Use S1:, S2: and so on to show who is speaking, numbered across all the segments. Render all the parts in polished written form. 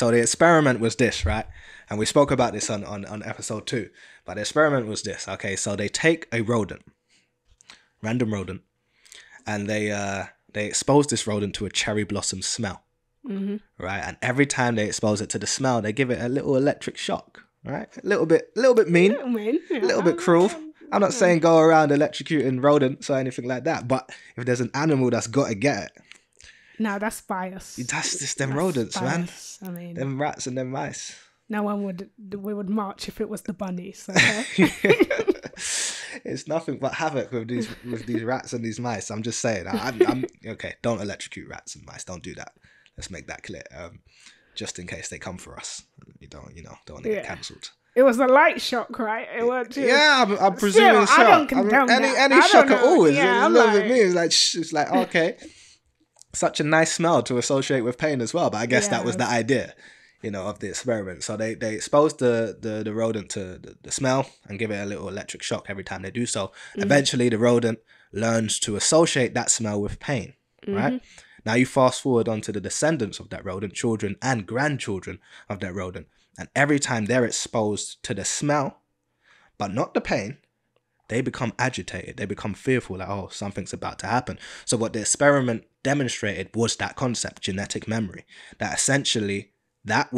S1: So the experiment was this, right? And we spoke about this on episode 2. But the experiment was this. Okay, so they take a rodent, random rodent, and they expose this rodent to a cherry blossom smell, right? And every time they expose it to the smell, they give it a little electric shock, right? A little bit mean, a little bit cruel. I'm not saying go around electrocuting rodents or anything like that, but if there's an animal that's got to get it,
S2: no, that's bias.
S1: That's just them rodents,
S2: bias,
S1: man.
S2: I mean,
S1: them rats and them mice.
S2: No one would march if it was the bunnies. So.
S1: It's nothing but havoc with these rats and these mice. I'm just saying. I'm okay. Don't electrocute rats and mice. Don't do that. Let's make that clear. Just in case they come for us, you don't want to get cancelled.
S2: It was a light shock, right? It was.
S1: Yeah, I'm presuming so.
S2: I don't condone
S1: any shock at all is
S2: yeah,
S1: a little bit mean. It's like okay, such a nice smell to associate with pain as well. But I guess that was the idea, of the experiment. So they exposed the rodent to the smell and give it a little electric shock every time they do so. Eventually, the rodent learns to associate that smell with pain, right? Now you fast forward onto the descendants of that rodent, children and grandchildren of that rodent. And every time they're exposed to the smell, but not the pain, they become agitated. They become fearful, like, oh, something's about to happen. So what the experiment demonstrated was that concept, genetic memory, that essentially that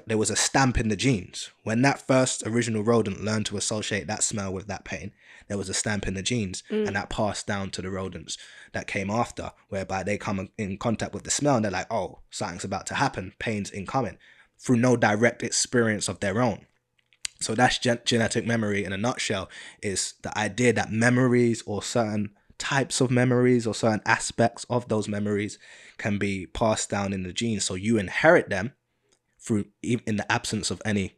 S1: there was a stamp in the genes. When that first original rodent learned to associate that smell with that pain, there was a stamp in the genes, and that passed down to the rodents that came after, whereby they come in contact with the smell and they're like, oh, something's about to happen, pain's incoming, through no direct experience of their own. So that's genetic memory in a nutshell, is the idea that memories or certain types of memories or certain aspects of those memories can be passed down in the genes. So you inherit them through, in the absence of any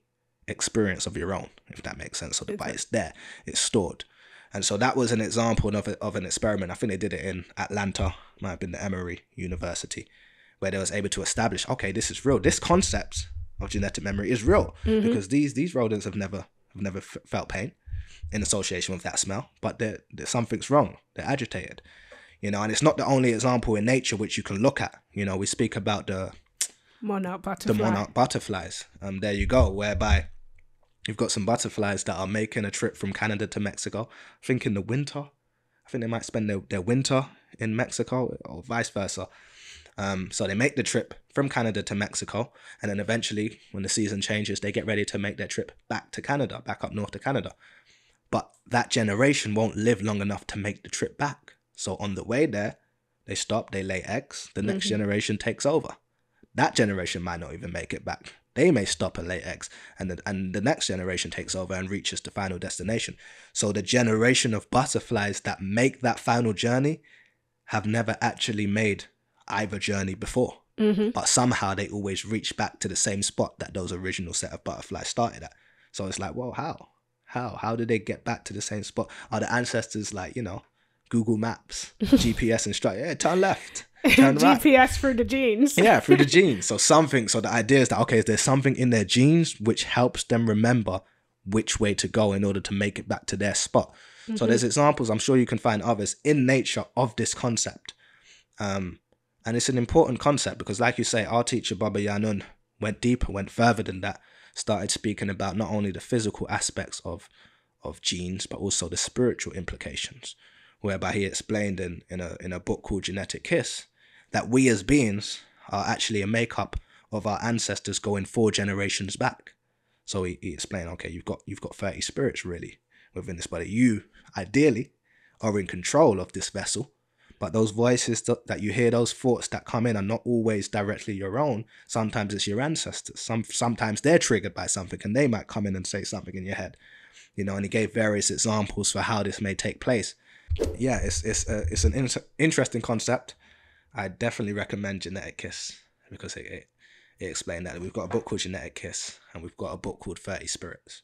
S1: experience of your own, if that makes sense. So but it's there, it's stored. And so that was an example of an experiment. I think they did it in Atlanta, might have been the Emory University, where they was able to establish, okay, this is real. This concept of genetic memory is real, because these rodents have never felt pain in association with that smell, but something's wrong. They're agitated, and it's not the only example in nature which you can look at. We speak about the monarch butterflies. There you go, whereby you've got some butterflies that are making a trip from Canada to Mexico. I think in the winter, I think they might spend their winter in Mexico or vice versa. So they make the trip from Canada to Mexico, and then eventually when the season changes, they get ready to make their trip back to Canada, back up north to Canada. But that generation won't live long enough to make the trip back. So on the way there, they stop, they lay eggs, the next generation takes over. That generation might not even make it back. They may stop and lay eggs, and the next generation takes over and reaches the final destination. So the generation of butterflies that make that final journey have never actually made either journey before, but somehow they always reach back to the same spot that those original set of butterflies started at. So it's like, well, how did they get back to the same spot? Are the ancestors like, Google Maps, GPS instruct, turn left, turn right.
S2: GPS through the genes.
S1: Yeah, through the genes. So the idea is that, okay, there's something in their genes which helps them remember which way to go in order to make it back to their spot. So there's examples, I'm sure you can find others in nature of this concept. And it's an important concept because, like you say, our teacher, Baba Yanun, went deeper, went further than that, started speaking about not only the physical aspects of genes, but also the spiritual implications, whereby he explained in a book called Genetic Kiss that we as beings are actually a makeup of our ancestors going 4 generations back. So he explained, okay, you've got 30 spirits really within this body. You, ideally, are in control of this vessel. But those voices that you hear, those thoughts that come in are not always directly your own. Sometimes it's your ancestors. Sometimes they're triggered by something and they might come in and say something in your head. And he gave various examples for how this may take place. Yeah, it's an interesting concept. I definitely recommend Genetic Kiss because it explained that. We've got a book called Genetic Kiss and we've got a book called 30 Spirits.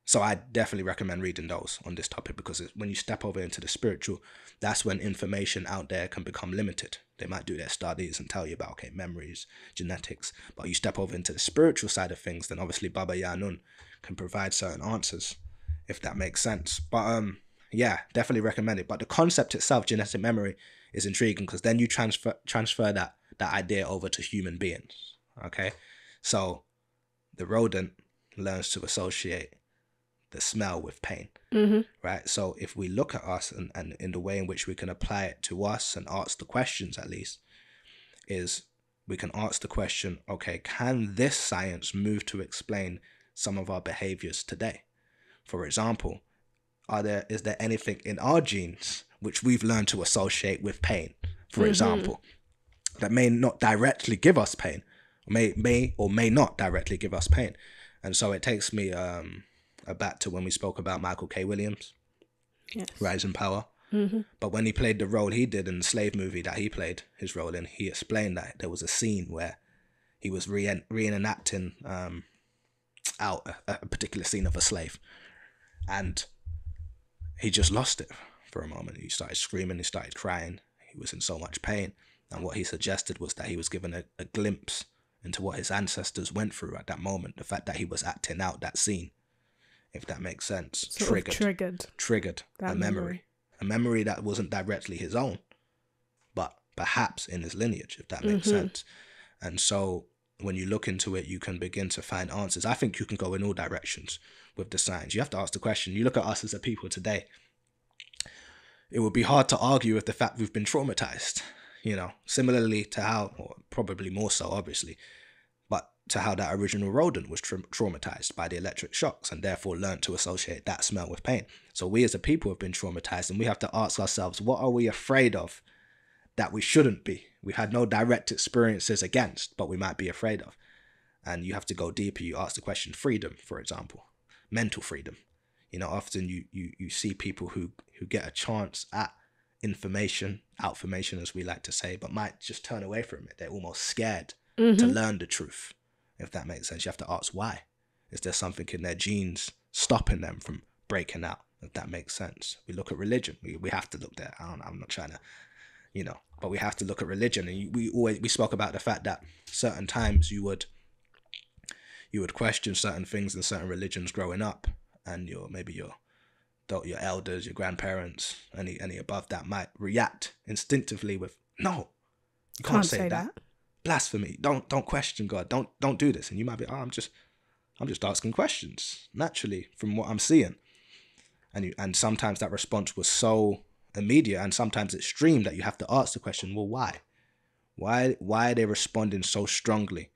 S1: So I definitely recommend reading those on this topic because when you step over into the spiritual, that's when information out there can become limited. They might do their studies and tell you about, okay, memories, genetics, but you step over into the spiritual side of things, then obviously Baba Yanun can provide certain answers, if that makes sense. But yeah, definitely recommend it. But the concept itself, genetic memory, is intriguing because then you transfer that idea over to human beings. Okay, so the rodent learns to associate the smell with pain, right? So if we look at us and in the way in which we can apply it to us and ask the questions, at least, is we can ask the question, okay, can this science move to explain some of our behaviors today? For example, is there anything in our genes which we've learned to associate with pain, for example, that may not directly give us pain, may or may not directly give us pain? And so it takes me back to when we spoke about Michael K. Williams,
S2: Yes.
S1: Rise in Power. But when he played the role he did in the slave movie that he played his role in, he explained that there was a scene where he was reenacting out a particular scene of a slave, and he just lost it for a moment. He started screaming, he started crying, he was in so much pain. And what he suggested was that he was given a glimpse into what his ancestors went through at that moment. The fact that he was acting out that scene, if that makes sense, triggered a memory. A memory that wasn't directly his own, but perhaps in his lineage, if that makes sense. And so when you look into it, you can begin to find answers. I think you can go in all directions with the science. You have to ask the question. You look at us as a people today, it would be hard to argue with the fact we've been traumatized, similarly to how, or probably more so, obviously, but to how that original rodent was traumatized by the electric shocks and therefore learned to associate that smell with pain. So we as a people have been traumatized, and we have to ask ourselves, what are we afraid of that we shouldn't be? We had no direct experiences against, but we might be afraid of. And you have to go deeper. You ask the question, freedom, for example, mental freedom. Often you see people who get a chance at information, outformation, as we like to say, but might just turn away from it. They're almost scared to learn the truth, if that makes sense. You have to ask why. Is there something in their genes stopping them from breaking out, if that makes sense? We look at religion. We have to look there. I'm not trying to, but we have to look at religion. And we spoke about the fact that certain times you would question certain things in certain religions growing up, and your elders, your grandparents, any above that might react instinctively with, no, you can't say that. Blasphemy. Don't question God. Don't do this. And you might be, I'm just asking questions naturally from what I'm seeing. And sometimes that response was so immediate and sometimes extreme that you have to ask the question, well, why? Why are they responding so strongly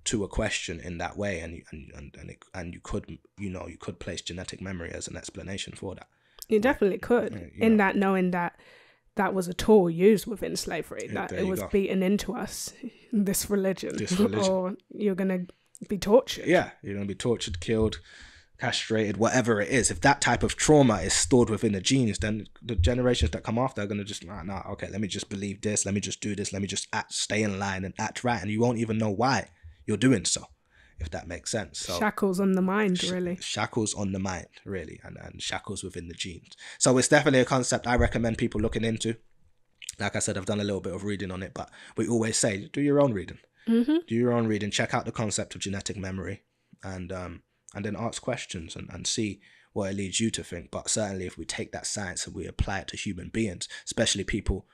S1: to a question in that way? And you could place genetic memory as an explanation for that.
S2: You definitely could, that knowing that was a tool used within slavery, that it was beaten into us, this religion. Or you're going to be tortured. Yeah,
S1: you're going to be tortured, killed, castrated, whatever it is. If that type of trauma is stored within the genes, then the generations that come after are going to just, okay, let me just believe this, let me just do this, let me just stay in line and act right, and you won't even know why you're doing so, if that makes sense. So
S2: shackles on the mind, really.
S1: Shackles on the mind, really, and shackles within the genes. So it's definitely a concept I recommend people looking into. Like I said, I've done a little bit of reading on it, but we always say, do your own reading. Do your own reading, check out the concept of genetic memory, and then ask questions and see what it leads you to think. But certainly if we take that science and we apply it to human beings, especially people,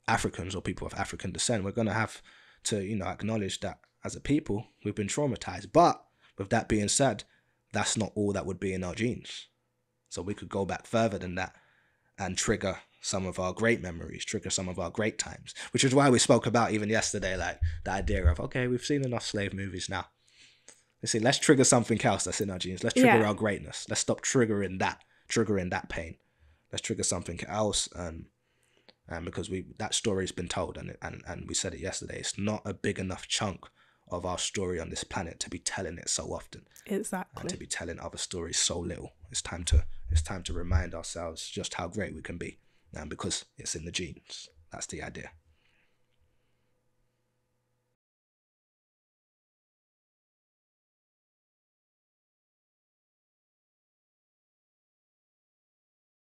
S1: Africans or people of African descent, we're going to have to, acknowledge that as a people, we've been traumatized. But with that being said, that's not all that would be in our genes. So we could go back further than that and trigger some of our great memories, trigger some of our great times, which is why we spoke about even yesterday, like the idea of, okay, we've seen enough slave movies now. Let's trigger something else that's in our genes. Let's trigger our greatness. Let's stop triggering that pain. Let's trigger something else. And because that story's been told, and we said it yesterday, it's not a big enough chunk of our story on this planet to be telling it so often.
S2: Exactly.
S1: And to be telling other stories so little. It's time to remind ourselves just how great we can be. And because it's in the genes. That's the idea.